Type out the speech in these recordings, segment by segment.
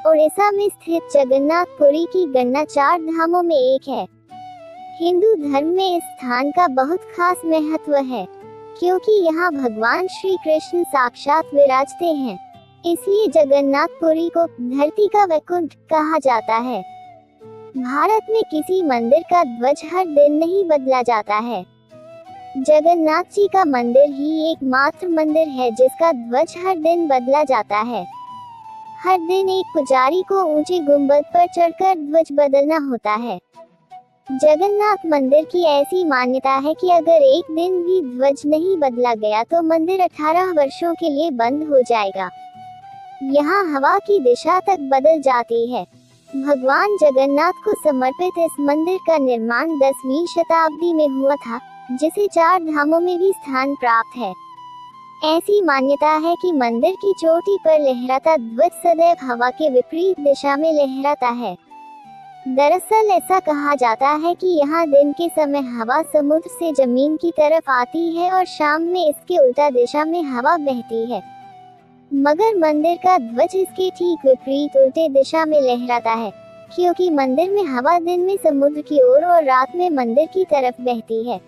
उड़ीसा में स्थित जगन्नाथपुरी की गणना 4 धामों में एक है। हिंदू धर्म में इस स्थान का बहुत खास महत्व है, क्योंकि यहाँ भगवान श्री कृष्ण साक्षात विराजते हैं। इसलिए जगन्नाथपुरी को धरती का वैकुंठ कहा जाता है। भारत में किसी मंदिर का ध्वज हर दिन नहीं बदला जाता है। जगन्नाथ जी का मंदिर ही एकमात्र मंदिर है जिसका ध्वज हर दिन बदला जाता है। हर दिन एक पुजारी को ऊंचे गुंबद पर चढ़कर ध्वज बदलना होता है। जगन्नाथ मंदिर की ऐसी मान्यता है कि अगर एक दिन भी ध्वज नहीं बदला गया तो मंदिर 18 वर्षों के लिए बंद हो जाएगा। यहाँ हवा की दिशा तक बदल जाती है। भगवान जगन्नाथ को समर्पित इस मंदिर का निर्माण 10वीं शताब्दी में हुआ था, जिसे 4 धामों में भी स्थान प्राप्त है। ऐसी मान्यता है कि मंदिर की चोटी पर लहराता ध्वज सदैव हवा के विपरीत दिशा में लहराता है। दरअसल ऐसा कहा जाता है कि यहाँ दिन के समय हवा समुद्र से जमीन की तरफ आती है और शाम में इसके उल्टा दिशा में हवा बहती है। मगर मंदिर का ध्वज इसके ठीक विपरीत उल्टे दिशा में लहराता है, क्योंकि मंदिर में हवा दिन में समुद्र की ओर और रात में मंदिर की तरफ बहती है।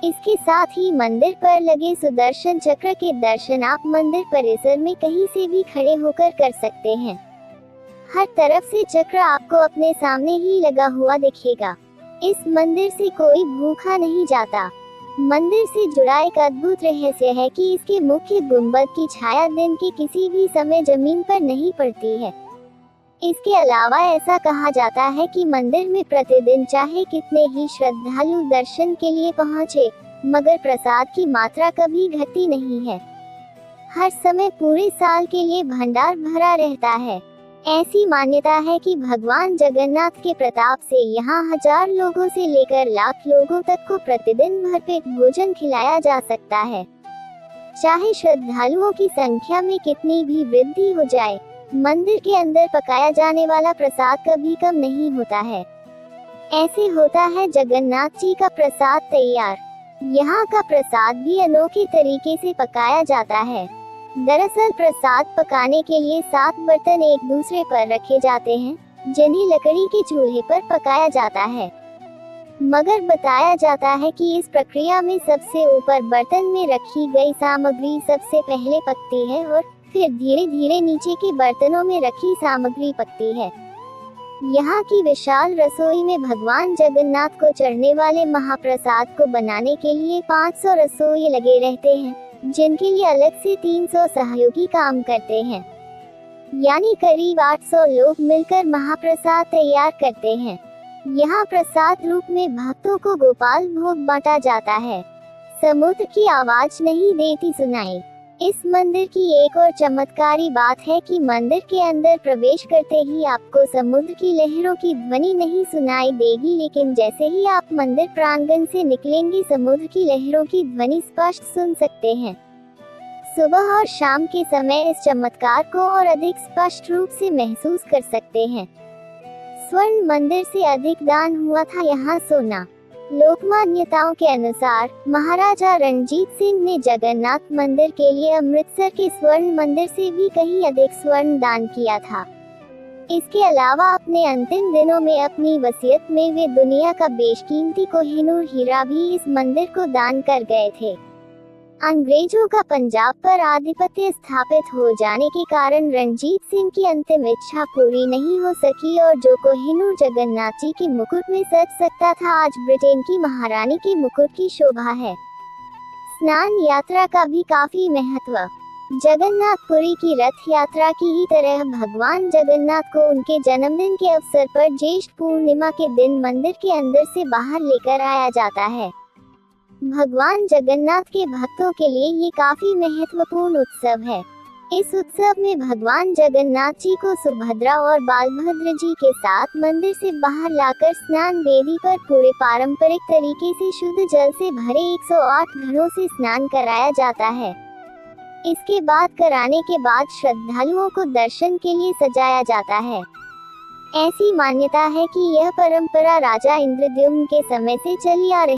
इसके साथ ही मंदिर पर लगे सुदर्शन चक्र के दर्शन आप मंदिर परिसर में कहीं से भी खड़े होकर कर सकते हैं। हर तरफ से चक्र आपको अपने सामने ही लगा हुआ दिखेगा। इस मंदिर से कोई भूखा नहीं जाता। मंदिर से जुड़ा एक अद्भुत रहस्य है कि इसके मुख्य गुंबद की छाया दिन के किसी भी समय जमीन पर नहीं पड़ती है। इसके अलावा ऐसा कहा जाता है कि मंदिर में प्रतिदिन चाहे कितने ही श्रद्धालु दर्शन के लिए पहुंचे, मगर प्रसाद की मात्रा कभी घटती नहीं है। हर समय पूरे साल के लिए भंडार भरा रहता है। ऐसी मान्यता है कि भगवान जगन्नाथ के प्रताप से यहाँ 1000 लोगों से लेकर लाख लोगों तक को प्रतिदिन भरपेट भोजन खिलाया जा सकता है। चाहे श्रद्धालुओं की संख्या में कितनी भी वृद्धि हो जाए, मंदिर के अंदर पकाया जाने वाला प्रसाद कभी कम नहीं होता है। ऐसे होता है जगन्नाथ जी का प्रसाद तैयार। यहाँ का प्रसाद भी अनोखे तरीके से पकाया जाता है। दरअसल प्रसाद पकाने के लिए 7 बर्तन एक दूसरे पर रखे जाते हैं, जिन्हें लकड़ी के चूल्हे पर पकाया जाता है। मगर बताया जाता है कि इस प्रक्रिया में सबसे ऊपर बर्तन में रखी गई सामग्री सबसे पहले पकती है और फिर धीरे धीरे नीचे के बर्तनों में रखी सामग्री पकती है। यहाँ की विशाल रसोई में भगवान जगन्नाथ को चढ़ने वाले महाप्रसाद को बनाने के लिए 500 रसोई लगे रहते हैं, जिनके लिए अलग से 300 सहयोगी काम करते हैं। यानी करीब 800 लोग मिलकर महाप्रसाद तैयार करते हैं। यहाँ प्रसाद रूप में भक्तों को गोपाल भोग बांटा जाता है। समुद्र की आवाज नहीं देती सुनाई। इस मंदिर की एक और चमत्कारी बात है कि मंदिर के अंदर प्रवेश करते ही आपको समुद्र की लहरों की ध्वनि नहीं सुनाई देगी, लेकिन जैसे ही आप मंदिर प्रांगण से निकलेंगे समुद्र की लहरों की ध्वनि स्पष्ट सुन सकते हैं। सुबह और शाम के समय इस चमत्कार को और अधिक स्पष्ट रूप से महसूस कर सकते हैं। स्वर्ण मंदिर से अधिक दान हुआ था यहाँ सोना। लोक मान्यताओं के अनुसार महाराजा रणजीत सिंह ने जगन्नाथ मंदिर के लिए अमृतसर के स्वर्ण मंदिर से भी कहीं अधिक स्वर्ण दान किया था। इसके अलावा अपने अंतिम दिनों में अपनी वसीयत में वे दुनिया का बेशकीमती कोहिनूर हीरा भी इस मंदिर को दान कर गए थे। अंग्रेजों का पंजाब पर आधिपत्य स्थापित हो जाने के कारण रणजीत सिंह की अंतिम इच्छा पूरी नहीं हो सकी और जो कोहिनूर जगन्नाथ जी के मुकुट में सज सकता था, आज ब्रिटेन की महारानी के मुकुट की शोभा है। स्नान यात्रा का भी काफी महत्व। जगन्नाथपुरी की रथ यात्रा की ही तरह भगवान जगन्नाथ को उनके जन्मदिन के अवसर पर ज्येष्ठ पूर्णिमा के दिन मंदिर के अंदर से बाहर लेकर आया जाता है। भगवान जगन्नाथ के भक्तों के लिए ये काफी महत्वपूर्ण उत्सव है। इस उत्सव में भगवान जगन्नाथ जी को सुभद्रा और बालभद्र जी के साथ मंदिर से बाहर लाकर स्नान वेदी पर पूरे पारंपरिक तरीके से शुद्ध जल से भरे 108 घड़ों से स्नान कराया जाता है। इसके बाद कराने के बाद श्रद्धालुओं को दर्शन के लिए सजाया जाता है। ऐसी मान्यता है कि यह परंपरा राजा इंद्रद्युम्न के समय से चली आ रही